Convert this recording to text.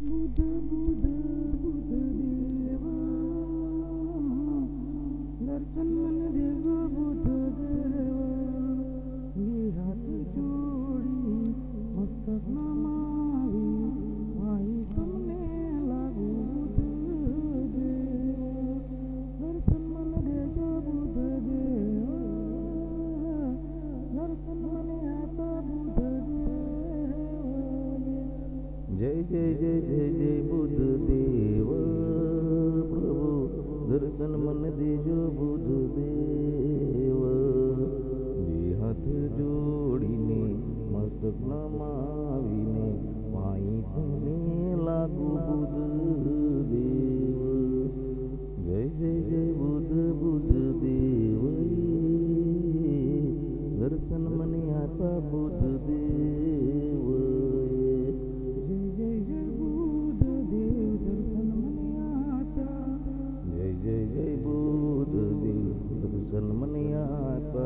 बुध बुध बुध देवा दर्शन मन देगो बुध देवा ये हाथ जोड़ी मस्तक नमावी आई तुमने लागू बुध देवा दर्शन मन देगो बुध देवा दर्शन मन आता बुध देवा जय जय जय जय जय बुध देव प्रभु दर्शन मन देजो बुध देव बे हाथ जोड़ीने मस्तक नमावीने पाई तुमे लागू बुध देव जय जय जय बुध बुध देव दर्शन मन आता बुध देव जय जय बुध देव दर्शन मन आता जय जय जय बुध देव दर्शन मन आता